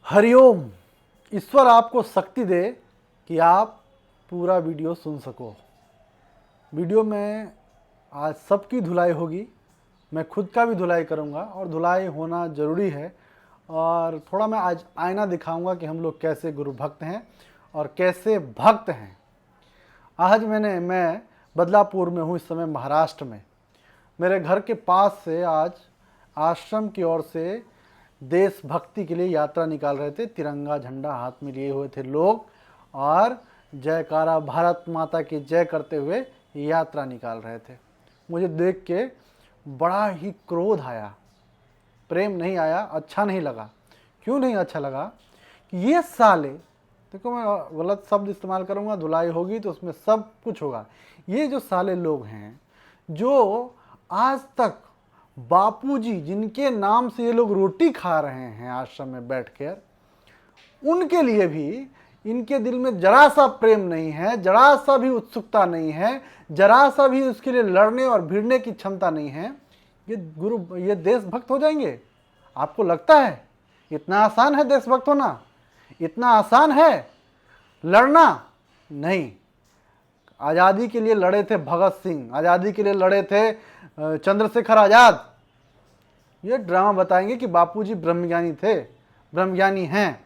हरिओम। ईश्वर आपको शक्ति दे कि आप पूरा वीडियो सुन सको। वीडियो में आज सबकी धुलाई होगी, मैं खुद का भी धुलाई करूंगा और धुलाई होना ज़रूरी है। और थोड़ा मैं आज आईना दिखाऊंगा कि हम लोग कैसे गुरु भक्त हैं और कैसे भक्त हैं। आज मैं बदलापुर में हूँ, इस समय महाराष्ट्र में। मेरे घर के पास से आज आश्रम की ओर से देशभक्ति के लिए यात्रा निकाल रहे थे। तिरंगा झंडा हाथ में लिए हुए थे लोग और जयकारा भारत माता की जय करते हुए यात्रा निकाल रहे थे। मुझे देख के बड़ा ही क्रोध आया, प्रेम नहीं आया, अच्छा नहीं लगा। क्यों नहीं अच्छा लगा कि ये साले, देखो मैं गलत शब्द इस्तेमाल करूँगा, धुलाई होगी तो उसमें सब कुछ होगा। ये जो साले लोग हैं जो आज तक बापूजी जिनके नाम से ये लोग रोटी खा रहे हैं आश्रम में बैठकर, उनके लिए भी इनके दिल में जरा सा प्रेम नहीं है, जरा सा भी उत्सुकता नहीं है, जरा सा भी उसके लिए लड़ने और भिड़ने की क्षमता नहीं है। ये देशभक्त हो जाएंगे? आपको लगता है इतना आसान है देशभक्त होना? इतना आसान है लड़ना? नहीं। आज़ादी के लिए लड़े थे भगत सिंह, आज़ादी के लिए लड़े थे चंद्रशेखर आज़ाद। ये ड्रामा बताएंगे कि बापूजी ब्रह्मज्ञानी थे, ब्रह्मज्ञानी हैं,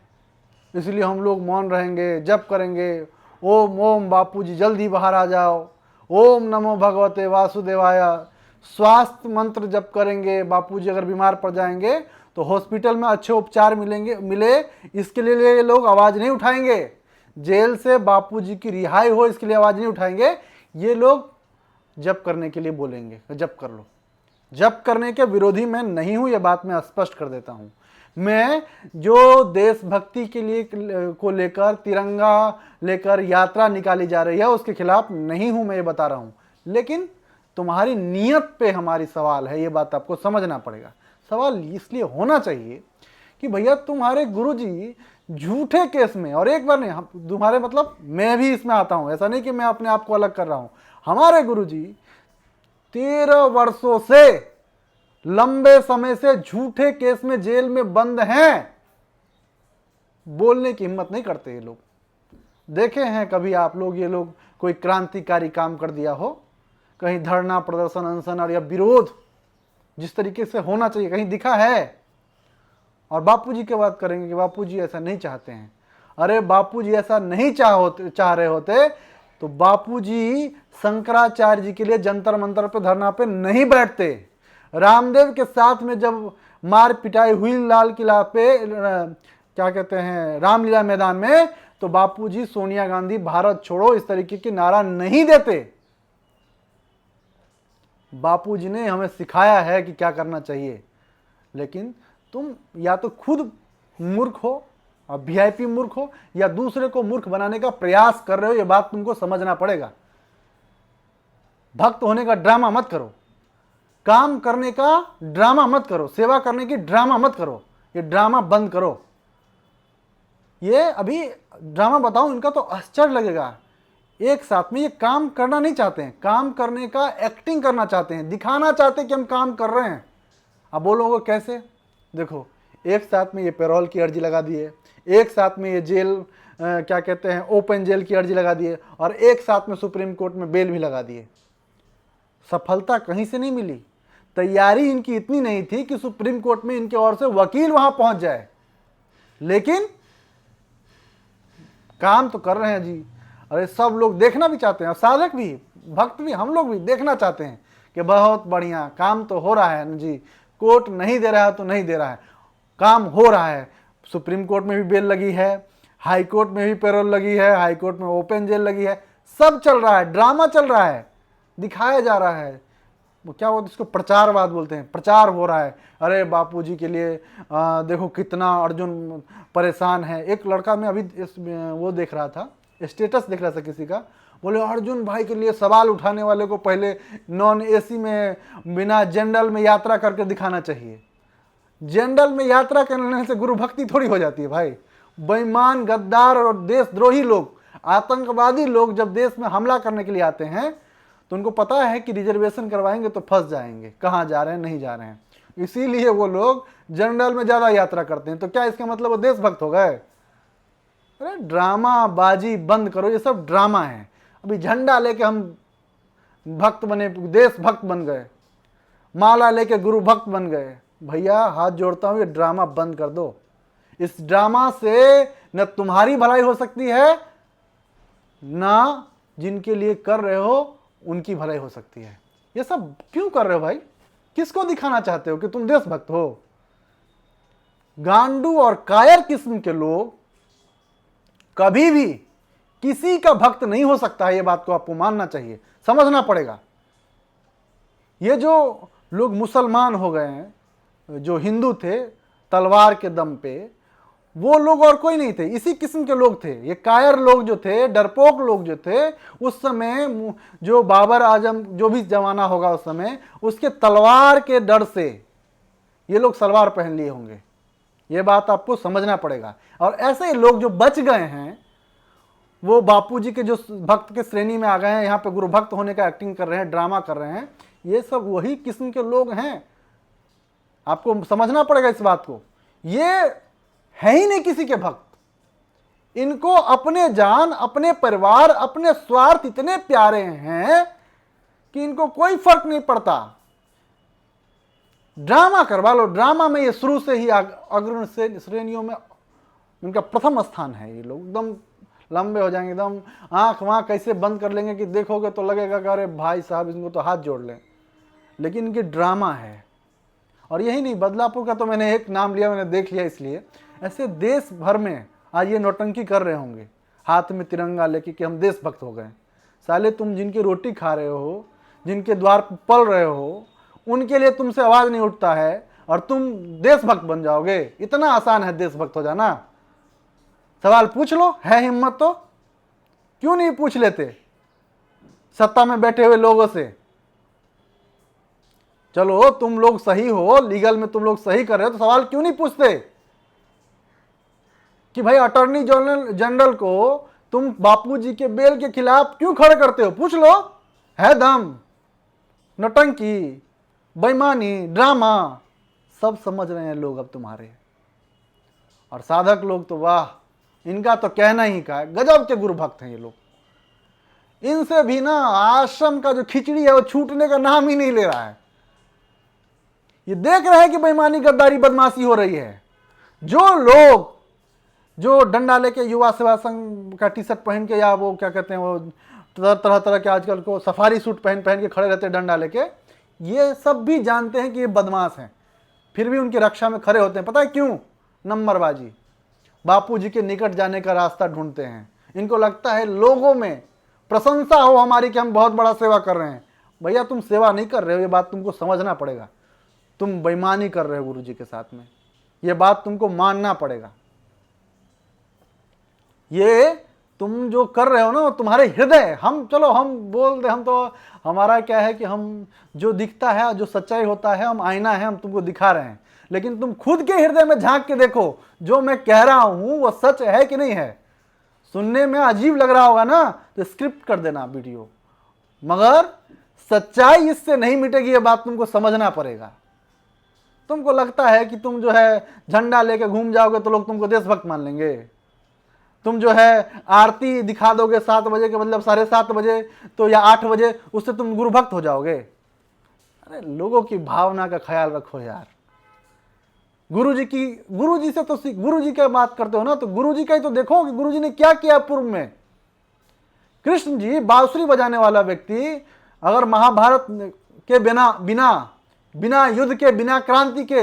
इसलिए हम लोग मौन रहेंगे, जप करेंगे, ओम ओम बापूजी जल्दी बाहर आ जाओ, ओम नमो भगवते वासुदेवाय, स्वास्थ्य मंत्र जप करेंगे। बापूजी अगर बीमार पड़ जाएंगे तो हॉस्पिटल में अच्छे उपचार मिले, इसके लिए ये लोग आवाज़ नहीं उठाएंगे। जेल से बापूजी की रिहाई हो इसके लिए आवाज़ नहीं उठाएंगे। ये लोग जप करने के लिए बोलेंगे, जप कर लो। जप करने के विरोधी मैं नहीं हूं, यह बात मैं स्पष्ट कर देता हूं। मैं जो देशभक्ति के लिए को लेकर, तिरंगा लेकर यात्रा निकाली जा रही है उसके खिलाफ नहीं हूं, मैं ये बता रहा हूं। लेकिन तुम्हारी नीयत पे हमारी सवाल है, ये बात आपको समझना पड़ेगा। सवाल इसलिए होना चाहिए कि भैया तुम्हारे गुरुजी झूठे केस में, और एक बार नहीं, तुम्हारे मतलब मैं भी इसमें आता हूं, ऐसा नहीं कि मैं अपने आप को अलग कर रहा हूं। हमारे गुरुजी 13 वर्षों से, लंबे समय से झूठे केस में जेल में बंद हैं। बोलने की हिम्मत नहीं करते ये लोग। देखे हैं कभी आप लोग ये लोग कोई क्रांतिकारी काम कर दिया हो? कहीं धरना प्रदर्शन अनशन और या विरोध जिस तरीके से होना चाहिए कहीं दिखा है? और बापूजी की बात करेंगे कि बापूजी ऐसा नहीं चाहते हैं। अरे बापूजी ऐसा नहीं चाह रहे होते तो बापूजी शंकराचार्य जी के लिए जंतर मंतर पे धरना पे नहीं बैठते। रामदेव के साथ में जब मार पिटाई हुई लाल किला पे, क्या कहते हैं, रामलीला मैदान में, तो बापूजी सोनिया गांधी भारत छोड़ो इस तरीके की नारा नहीं देते। बापूजी ने हमें सिखाया है कि क्या करना चाहिए। लेकिन तुम या तो खुद मूर्ख हो और वीआईपी मूर्ख हो, या दूसरे को मूर्ख बनाने का प्रयास कर रहे हो। यह बात तुमको समझना पड़ेगा। भक्त होने का ड्रामा मत करो, काम करने का ड्रामा मत करो, सेवा करने की ड्रामा मत करो। ये ड्रामा बंद करो। ये अभी ड्रामा बताऊं इनका तो आश्चर्य लगेगा। एक साथ में ये काम करना नहीं चाहते हैं, काम करने का एक्टिंग करना चाहते हैं, दिखाना चाहते हैं कि हम काम कर रहे हैं। अब बोलोगे कैसे? देखो, एक साथ में ये पैरोल की अर्जी लगा दिए, एक साथ में ये जेल क्या कहते हैं ओपन जेल की अर्जी लगा दिए, और एक साथ में सुप्रीम कोर्ट में बेल भी लगा दिए। सफलता कहीं से नहीं मिली। तैयारी इनकी इतनी नहीं थी कि सुप्रीम कोर्ट में इनके ओर से वकील वहां पहुंच जाए, लेकिन काम तो कर रहे हैं जी। अरे सब लोग देखना भी चाहते हैं, साधक भी, भक्त भी, हम लोग भी देखना चाहते हैं कि बहुत बढ़िया काम तो हो रहा है जी। कोर्ट नहीं दे रहा है तो नहीं दे रहा है, काम हो रहा है। सुप्रीम कोर्ट में भी बेल लगी है, हाई कोर्ट में भी पैरोल लगी है, हाई कोर्ट में ओपन जेल लगी है, सब चल रहा है, ड्रामा चल रहा है, दिखाया जा रहा है। वो क्या बोलते, इसको प्रचारवाद बोलते हैं, प्रचार हो रहा है। अरे बापूजी के लिए देखो कितना अर्जुन परेशान है। एक लड़का में अभी वो देख रहा था, स्टेटस देख रहा था किसी का, बोले अर्जुन भाई के लिए सवाल उठाने वाले को पहले नॉन एसी में बिना जनरल में यात्रा करके दिखाना चाहिए। जनरल में यात्रा करने से गुरु भक्ति थोड़ी हो जाती है भाई। बेईमान, गद्दार और देशद्रोही लोग, आतंकवादी लोग जब देश में हमला करने के लिए आते हैं तो उनको पता है कि रिजर्वेशन करवाएंगे तो फंस जाएंगे, कहाँ जा रहे हैं, नहीं जा रहे हैं। इसीलिए वो लोग जनरल में ज़्यादा यात्रा करते हैं। तो क्या इसका मतलब वो देशभक्त हो गए? अरे ड्रामा बाजी बंद करो, ये सब ड्रामा है। अभी झंडा लेके हम भक्त बने, देशभक्त बन गए, माला लेके गुरु भक्त बन गए। भैया हाथ जोड़ता हूं, ये ड्रामा बंद कर दो। इस ड्रामा से न तुम्हारी भलाई हो सकती है, ना जिनके लिए कर रहे हो उनकी भलाई हो सकती है। ये सब क्यों कर रहे हो भाई? किसको दिखाना चाहते हो कि तुम देशभक्त हो? गांडू और कायर किस्म के लोग कभी भी किसी का भक्त नहीं हो सकता है। ये बात को आपको मानना चाहिए, समझना पड़ेगा। ये जो लोग मुसलमान हो गए हैं, जो हिंदू थे तलवार के दम पे, वो लोग और कोई नहीं थे, इसी किस्म के लोग थे। ये कायर लोग जो थे, डरपोक लोग जो थे, उस समय जो बाबर आजम, जो भी जमाना होगा उस समय, उसके तलवार के डर से ये लोग सलवार पहन लिए होंगे। ये बात आपको समझना पड़ेगा। और ऐसे लोग जो बच गए हैं, वो बापूजी के जो भक्त के श्रेणी में आ गए हैं, यहाँ पे गुरु भक्त होने का एक्टिंग कर रहे हैं, ड्रामा कर रहे हैं, ये सब वही किस्म के लोग हैं। आपको समझना पड़ेगा इस बात को। ये है ही नहीं किसी के भक्त। इनको अपने जान, अपने परिवार, अपने स्वार्थ इतने प्यारे हैं कि इनको कोई फर्क नहीं पड़ता। ड्रामा करवा लो, ड्रामा में ये शुरू से ही अग्रणी से श्रेणियों में इनका प्रथम स्थान है। ये लोग एकदम लंबे हो जाएंगे, एकदम आंख वहां कैसे बंद कर लेंगे कि देखोगे तो लगेगा कि अरे भाई साहब इनको तो हाथ जोड़ लें। लेकिन इनकी ड्रामा है। और यही नहीं, बदलापुर का तो मैंने एक नाम लिया, मैंने देख लिया, इसलिए ऐसे देश भर में आज ये नौटंकी कर रहे होंगे, हाथ में तिरंगा लेके कि हम देशभक्त हो गए। साले तुम जिनकी रोटी खा रहे हो, जिनके द्वार पर पल रहे हो, उनके लिए तुमसे आवाज नहीं उठता है और तुम देशभक्त बन जाओगे? इतना आसान है देशभक्त हो जाना? सवाल पूछ लो, है हिम्मत तो क्यों नहीं पूछ लेते सत्ता में बैठे हुए लोगों से? चलो तुम लोग सही हो, लीगल में तुम लोग सही कर रहे हो, तो सवाल क्यों नहीं पूछते कि भाई अटॉर्नी जनरल को तुम बापूजी के बेल के खिलाफ क्यों खड़े करते हो? पूछ लो। है दम। नौटंकी, बेईमानी, ड्रामा सब समझ रहे हैं लोग अब तुम्हारे। और साधक लोग तो वाह, इनका तो कहना ही का है, गजब के गुरु भक्त हैं ये लोग। इनसे भी ना आश्रम का जो खिचड़ी है वो छूटने का नाम ही नहीं ले रहा है। ये देख रहे हैं कि बेईमानी, गद्दारी, बदमाशी हो रही है। जो लोग जो डंडा लेके युवा सेवा संघ का टी शर्ट पहन के, या वो क्या कहते हैं, वो तरह तरह के आजकल को सफारी सूट पहन पहन के खड़े रहते हैं डंडा लेके, ये सब भी जानते हैं कि ये बदमाश हैं, फिर भी उनकी रक्षा में खड़े होते हैं। पता है क्यों? नंबरबाजी। बापूजी के निकट जाने का रास्ता ढूंढते हैं। इनको लगता है लोगों में प्रशंसा हो हमारी कि हम बहुत बड़ा सेवा कर रहे हैं। भैया तुम सेवा नहीं कर रहे हो, ये बात तुमको समझना पड़ेगा। तुम बेईमानी कर रहे हो गुरुजी के साथ में, ये बात तुमको मानना पड़ेगा। ये तुम जो कर रहे हो ना, तुम्हारे हृदय, हम चलो हम बोल दे, हम तो हमारा क्या है कि हम जो दिखता है, जो सच्चाई होता है, हम आईना है, हम तुमको दिखा रहे हैं। लेकिन तुम खुद के हृदय में झांक के देखो, जो मैं कह रहा हूं वो सच है कि नहीं है। सुनने में अजीब लग रहा होगा ना, तो स्क्रिप्ट कर देना वीडियो, मगर सच्चाई इससे नहीं मिटेगी, ये बात तुमको समझना पड़ेगा। तुमको लगता है कि तुम जो है झंडा लेके घूम जाओगे तो लोग तुमको देशभक्त मान लेंगे? तुम जो है आरती दिखा दोगे 7 बजे के मतलब 7:30 बजे तो या 8 बजे, उससे तुम गुरु भक्त हो जाओगे? अरे लोगों की भावना का ख्याल रखो यार। गुरुजी से तो गुरुजी की बात करते हो ना, तो गुरुजी का ही तो देखो कि गुरुजी ने क्या किया पूर्व में। कृष्ण जी बांसुरी बजाने वाला व्यक्ति अगर महाभारत के बिना युद्ध के, बिना क्रांति के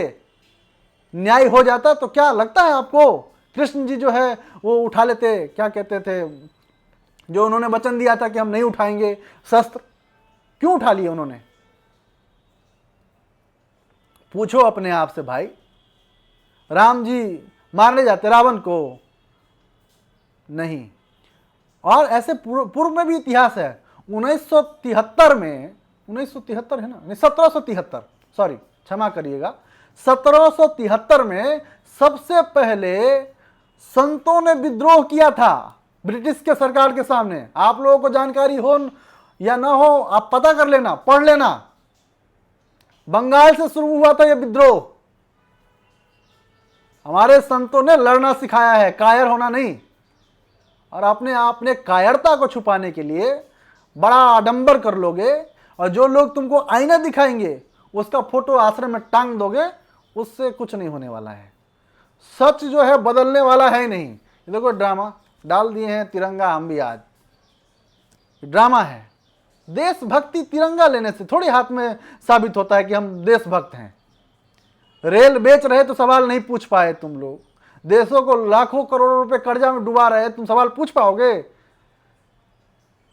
न्याय हो जाता तो क्या लगता है आपको कृष्ण जी जो है वो उठा लेते? क्या कहते थे, जो उन्होंने वचन दिया था कि हम नहीं उठाएंगे शस्त्र, क्यों उठा लिए उन्होंने? पूछो अपने आप से भाई। राम जी मारने जाते रावण को? नहीं। और ऐसे पूर्व में भी इतिहास है। 1973 में, 1973 है ना, नहीं 1773, सॉरी क्षमा करिएगा, 1773 में सबसे पहले संतों ने विद्रोह किया था ब्रिटिश के सरकार के सामने। आप लोगों को जानकारी हो या ना हो, आप पता कर लेना, पढ़ लेना। बंगाल से शुरू हुआ था यह विद्रोह। हमारे संतों ने लड़ना सिखाया है, कायर होना नहीं। और आपने कायरता को छुपाने के लिए बड़ा आडंबर कर लोगे, और जो लोग तुमको आईना दिखाएंगे उसका फोटो आश्रम में टांग दोगे, उससे कुछ नहीं होने वाला है। सच जो है बदलने वाला है ही नहीं। ये देखो ड्रामा डाल दिए हैं, तिरंगा हम भी आज, ड्रामा है। देशभक्ति तिरंगा लेने से थोड़ी हाथ में साबित होता है कि हम देशभक्त हैं। रेल बेच रहे तो सवाल नहीं पूछ पाए तुम लोग, देशों को लाखों करोड़ों रुपए कर्जा में डुबा रहे, तुम सवाल पूछ पाओगे?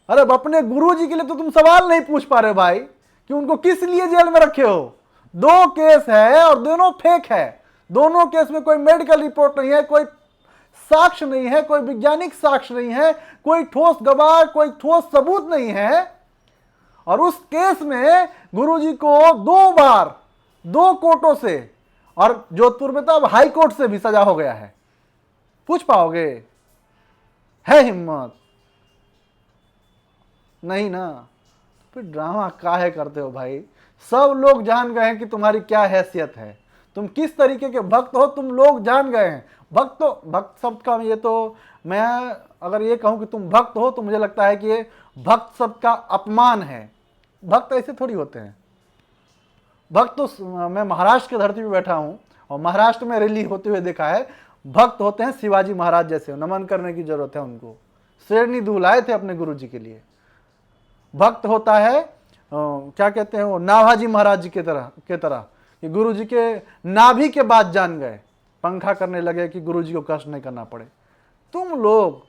अरे अपने गुरुजी के लिए तो तुम सवाल नहीं पूछ पा रहे भाई कि उनको किस लिए जेल में रखे हो। 2 केस है और दोनों फेक है। दोनों केस में कोई मेडिकल रिपोर्ट नहीं है, कोई साक्ष्य नहीं है, कोई वैज्ञानिक साक्ष्य नहीं है, कोई ठोस गवाह, कोई ठोस सबूत नहीं है। और उस केस में गुरुजी को 2 बार 2 कोर्टों से, और जोधपुर में तो अब हाई कोर्ट से भी सजा हो गया है। पूछ पाओगे? है हिम्मत? नहीं ना। फिर ड्रामा काहे करते हो भाई? सब लोग जान गए हैं कि तुम्हारी क्या हैसियत है, तुम किस तरीके के भक्त हो, तुम लोग जान गए हैं। भक्त शब्द का ये तो, मैं अगर ये कहूं कि तुम भक्त हो तो मुझे लगता है कि ये भक्त शब्द का अपमान है। भक्त ऐसे थोड़ी होते हैं। भक्त तो, मैं महाराष्ट्र की धरती पे बैठा हूं और महाराष्ट्र में रैली होते हुए देखा है। भक्त होते हैं शिवाजी महाराज जैसे, नमन करने की जरूरत है उनको। शेरनी दूध लाए थे अपने गुरु जी के लिए। भक्त होता है क्या कहते हैं वो, नाभाजी महाराज जी के तरह कि गुरु जी के नाभि के बाद जान गए, पंखा करने लगे कि गुरु जी को कष्ट नहीं करना पड़े। तुम लोग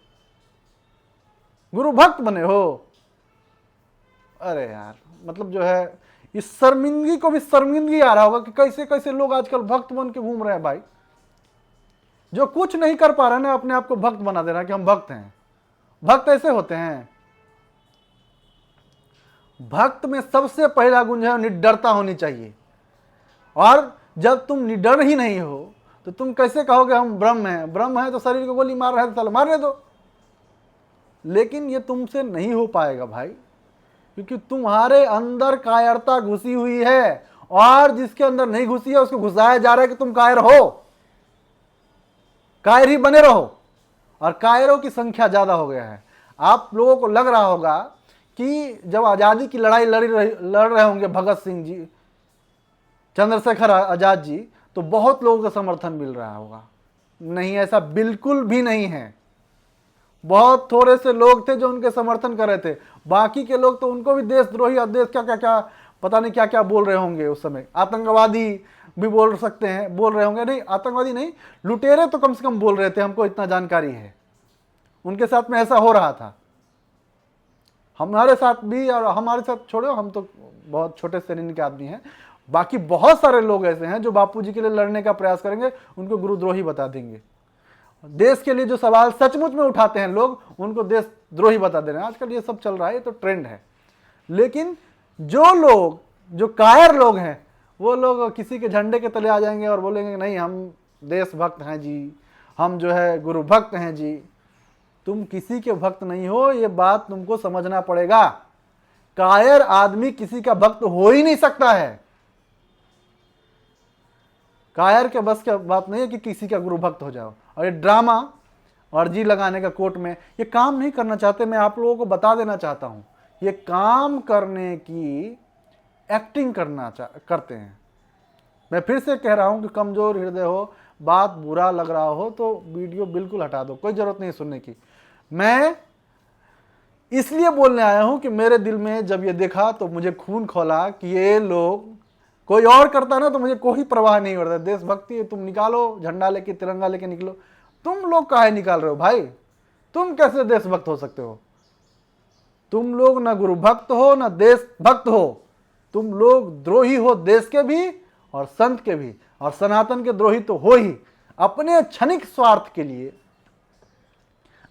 गुरु भक्त बने हो। अरे यार, मतलब जो है, इस शर्मिंदगी को भी शर्मिंदगी आ रहा होगा कि कैसे कैसे लोग आजकल भक्त बन के घूम रहे हैं भाई। जो कुछ नहीं कर पा रहे ना, अपने आप को भक्त बना दे रहा है कि हम भक्त हैं। भक्त ऐसे होते हैं। भक्त में सबसे पहला गुण है निडरता होनी चाहिए। और जब तुम निडर ही नहीं हो तो तुम कैसे कहोगे हम ब्रह्म हैं? ब्रह्म है तो शरीर को गोली मार रहे हैं तो चलो मारने दो। लेकिन ये तुमसे नहीं हो पाएगा भाई, क्योंकि तुम्हारे अंदर कायरता घुसी हुई है, और जिसके अंदर नहीं घुसी है उसको घुसाया जा रहा है कि तुम कायर हो। कायर ही बने रहो। और कायरों की संख्या ज्यादा हो गया है। आप लोगों को लग रहा होगा कि जब आजादी की लड़ाई लड़ रहे होंगे भगत सिंह जी, चंद्रशेखर आजाद जी, तो बहुत लोगों का समर्थन मिल रहा होगा। नहीं, ऐसा बिल्कुल भी नहीं है। बहुत थोड़े से लोग थे जो उनके समर्थन कर रहे थे। बाकी के लोग तो उनको भी देशद्रोही और देश क्या पता नहीं क्या बोल रहे होंगे उस समय। आतंकवादी भी बोल सकते हैं, बोल रहे होंगे। नहीं, आतंकवादी नहीं, लुटेरे तो कम से कम बोल रहे थे, हमको इतना जानकारी है। उनके साथ में ऐसा हो रहा था। हमारे साथ भी, और हमारे साथ छोड़ो, हम तो बहुत छोटे श्रेणी के आदमी हैं। बाकी बहुत सारे लोग ऐसे हैं जो बापूजी के लिए लड़ने का प्रयास करेंगे, उनको गुरुद्रोही बता देंगे। देश के लिए जो सवाल सचमुच में उठाते हैं लोग, उनको देशद्रोही बता दे रहे हैं। आजकल ये सब चल रहा है, ये तो ट्रेंड है। लेकिन जो लोग, जो कायर लोग हैं, वो लोग किसी के झंडे के तले आ जाएंगे और बोलेंगे नहीं हम देशभक्त हैं जी, हम जो है गुरु भक्त हैं जी। तुम किसी के भक्त नहीं हो, ये बात तुमको समझना पड़ेगा। कायर आदमी किसी का भक्त हो ही नहीं सकता है। कायर के बस की बात नहीं है कि किसी का गुरु भक्त हो जाओ। और ये ड्रामा और जी लगाने का कोर्ट में ये काम नहीं करना चाहते। मैं आप लोगों को बता देना चाहता हूं, ये काम करने की एक्टिंग करते हैं। मैं फिर से कह रहा हूं कि कमजोर हृदय हो, बात बुरा लग रहा हो तो वीडियो बिल्कुल हटा दो, कोई जरूरत नहीं सुनने की। मैं इसलिए बोलने आया हूं कि मेरे दिल में जब ये देखा तो मुझे खून खौला कि ये लोग, कोई और करता ना तो मुझे कोई परवाह नहीं होता। देशभक्ति तुम निकालो, झंडा लेके, तिरंगा लेके निकलो। तुम लोग काहे निकाल रहे हो भाई? तुम कैसे देशभक्त हो सकते हो? तुम लोग ना गुरु भक्त हो ना देशभक्त हो। तुम लोग द्रोही हो, देश के भी और संत के भी, और सनातन के द्रोही तो हो ही। अपने क्षणिक स्वार्थ के लिए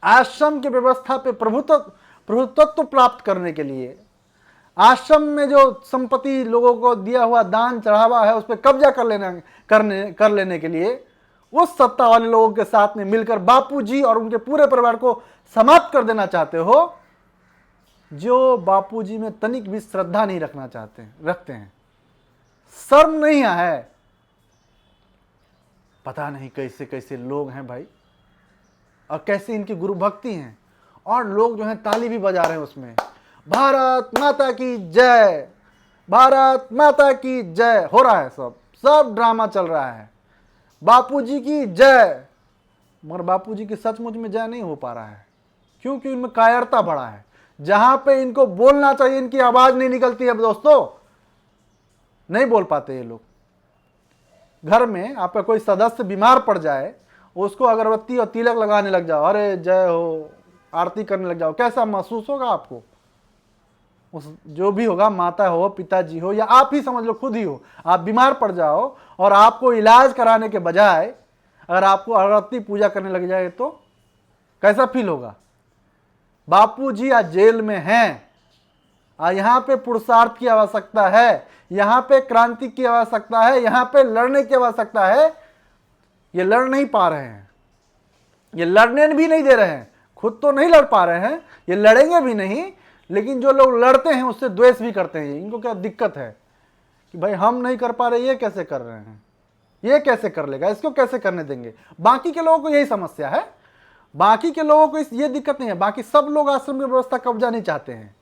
आश्रम की व्यवस्था पे प्रभुत्व प्राप्त करने के लिए, आश्रम में जो संपत्ति लोगों को दिया हुआ दान चढ़ावा है उस पर कब्जा कर लेने के लिए उस सत्ता वाले लोगों के साथ में मिलकर बापूजी और उनके पूरे परिवार को समाप्त कर देना चाहते हो, जो बापूजी में तनिक भी श्रद्धा नहीं रखते हैं। शर्म नहीं है। पता नहीं कैसे कैसे लोग हैं भाई, और कैसे इनकी गुरु भक्ति हैं, और लोग जो हैं ताली भी बजा रहे हैं उसमें, भारत माता की जय, भारत माता की जय हो रहा है। सब सब ड्रामा चल रहा है। बापूजी की जय, मगर बापूजी की सचमुच में जय नहीं हो पा रहा है, क्योंकि उनमें कायरता बढ़ा है। जहां पे इनको बोलना चाहिए इनकी आवाज नहीं निकलती है दोस्तों, नहीं बोल पाते ये लोग। घर में आपका कोई सदस्य बीमार पड़ जाए, उसको अगरबत्ती और तिलक लगाने लग जाओ, अरे जय हो, आरती करने लग जाओ, कैसा महसूस होगा आपको? उस जो भी होगा, माता हो, पिताजी हो, या आप ही समझ लो खुद ही हो, आप बीमार पड़ जाओ और आपको इलाज कराने के बजाय अगर आपको अगरबत्ती पूजा करने लग जाए तो कैसा फील होगा? बापूजी आज जेल में हैं, यहाँ पे पुरुषार्थ की आवश्यकता है, यहाँ पे क्रांति की आवश्यकता है, यहाँ पे लड़ने की आवश्यकता है। ये लड़ नहीं पा रहे हैं, ये लड़ने भी नहीं दे रहे हैं, खुद तो नहीं लड़ पा रहे हैं, ये लड़ेंगे भी नहीं, लेकिन जो लोग लड़ते हैं उससे द्वेष भी करते हैं। इनको क्या दिक्कत है कि भाई हम नहीं कर पा रहे, ये कैसे कर रहे हैं, ये कैसे कर लेगा, इसको कैसे करने देंगे। बाकी के लोगों को यही समस्या है, बाकी के लोगों को ये दिक्कत नहीं है। बाकी सब लोग आश्रम की व्यवस्था कब्जा नहीं चाहते हैं,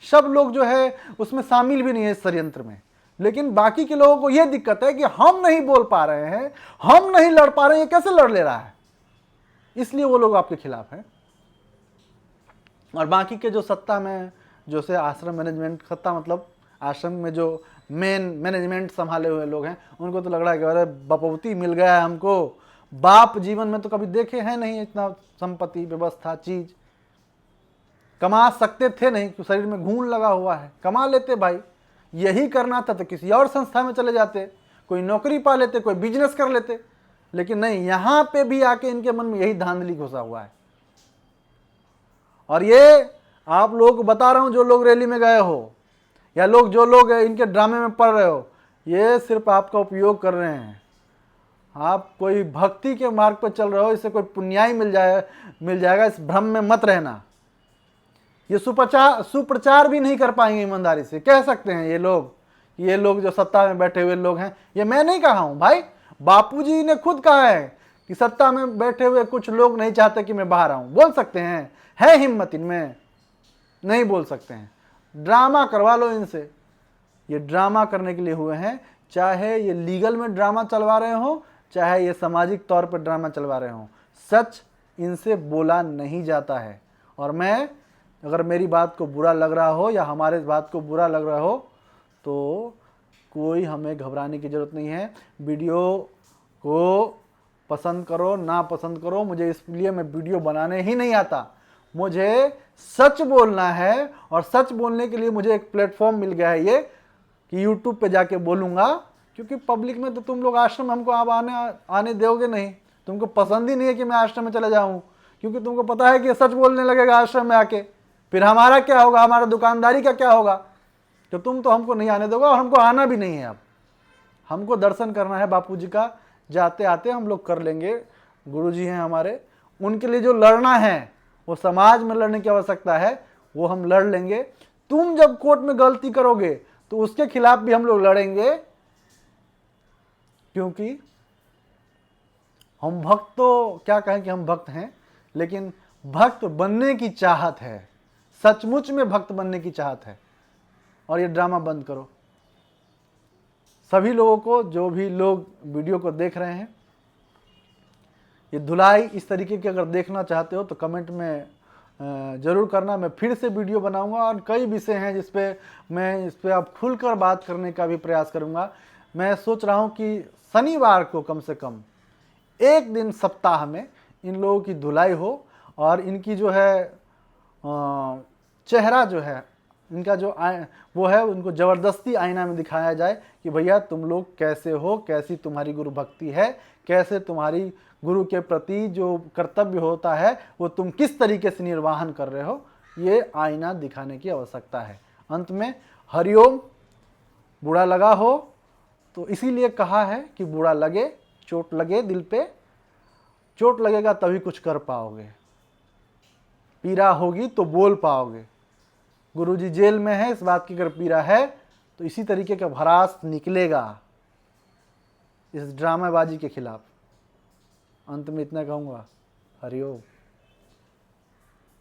सब लोग जो है उसमें शामिल भी नहीं है इस षड्यंत्र में, लेकिन बाकी के लोगों को यह दिक्कत है कि हम नहीं बोल पा रहे हैं, हम नहीं लड़ पा रहे हैं, ये कैसे लड़ ले रहा है, इसलिए वो लोग आपके खिलाफ हैं। और बाकी के जो सत्ता में, जो से आश्रम मैनेजमेंट, सत्ता मतलब आश्रम में जो मेन मैनेजमेंट संभाले हुए लोग हैं, उनको तो लग रहा है कि अरे बपौती मिल गया है हमको। बाप जीवन में तो कभी देखे हैं नहीं इतना संपत्ति, व्यवस्था, चीज कमा सकते थे नहीं, तो शरीर में घून लगा हुआ है, कमा लेते भाई। यही करना था तो किसी और संस्था में चले जाते, कोई नौकरी पा लेते, कोई बिजनेस कर लेते, लेकिन नहीं, यहां पे भी आके इनके मन में यही धांधली घुसा हुआ है। और ये आप लोग को बता रहा हूं, जो लोग रैली में गए हो या लोग जो लोग इनके ड्रामे में पढ़ रहे हो, ये सिर्फ आपका उपयोग कर रहे हैं। आप कोई भक्ति के मार्ग पर चल रहे हो, इससे कोई पुण्याई मिल जाएगा, इस भ्रम में मत रहना। ये सुप्रचार भी नहीं कर पाएंगे ईमानदारी से। कह सकते हैं ये लोग जो सत्ता में बैठे हुए लोग हैं, ये मैं नहीं कहा हूं भाई, बापूजी ने खुद कहा है कि सत्ता में बैठे हुए कुछ लोग नहीं चाहते कि मैं बाहर आऊं। बोल सकते हैं, है हिम्मत इनमें? नहीं बोल सकते हैं। ड्रामा करवा लो इनसे, ये ड्रामा करने के लिए हुए हैं, चाहे ये लीगल में ड्रामा चलवा रहे हो, चाहे ये सामाजिक तौर पर ड्रामा चलवा रहे हो, सच इनसे बोला नहीं जाता है। और मैं, अगर मेरी बात को बुरा लग रहा हो या हमारे बात को बुरा लग रहा हो, तो कोई हमें घबराने की ज़रूरत नहीं है। वीडियो को पसंद करो ना पसंद करो, मुझे इसलिए मैं वीडियो बनाने ही नहीं आता। मुझे सच बोलना है, और सच बोलने के लिए मुझे एक प्लेटफॉर्म मिल गया है ये कि यूट्यूब पे जाके बोलूँगा, क्योंकि पब्लिक में तो तुम लोग आश्रम हमको आप आने दोगे नहीं। तुमको पसंद ही नहीं है कि मैं आश्रम में चला जाऊँ, क्योंकि तुमको पता है कि सच बोलने लगेगा आश्रम में आके, फिर हमारा क्या होगा, हमारा दुकानदारी का क्या होगा। तो तुम तो हमको नहीं आने दोगे, और हमको आना भी नहीं है। अब हमको दर्शन करना है बापूजी का, जाते आते हम लोग कर लेंगे। गुरुजी हैं हमारे, उनके लिए जो लड़ना है, वो समाज में लड़ने की आवश्यकता है, वो हम लड़ लेंगे। तुम जब कोर्ट में गलती करोगे तो उसके खिलाफ भी हम लोग लड़ेंगे, क्योंकि हम भक्त, तो क्या कहें कि हम भक्त हैं, लेकिन भक्त बनने की चाहत है, सचमुच में भक्त बनने की चाहत है। और ये ड्रामा बंद करो। सभी लोगों को, जो भी लोग वीडियो को देख रहे हैं, ये धुलाई इस तरीके की अगर देखना चाहते हो तो कमेंट में ज़रूर करना। मैं फिर से वीडियो बनाऊंगा, और कई विषय हैं जिस पे मैं इस पर अब खुलकर बात करने का भी प्रयास करूंगा। मैं सोच रहा हूं कि शनिवार को कम से कम एक दिन सप्ताह में इन लोगों की धुलाई हो, और इनकी जो है चेहरा जो है इनका जो वो है, उनको ज़बरदस्ती आईना में दिखाया जाए कि भैया तुम लोग कैसे हो, कैसी तुम्हारी गुरु भक्ति है, कैसे तुम्हारी गुरु के प्रति जो कर्तव्य होता है वो तुम किस तरीके से निर्वाहन कर रहे हो, ये आईना दिखाने की आवश्यकता है। अंत में हरिओम। बुरा लगा हो तो इसीलिए कहा है कि बुरा लगे, चोट लगे दिल पे, चोट लगेगा तभी कुछ कर पाओगे, पीड़ा होगी तो बोल पाओगे। गुरुजी जेल में है, इस बात की अगर पीड़ा है तो इसी तरीके का भड़ास निकलेगा इस ड्रामेबाजी के खिलाफ। अंत में इतना कहूँगा, हरिओम।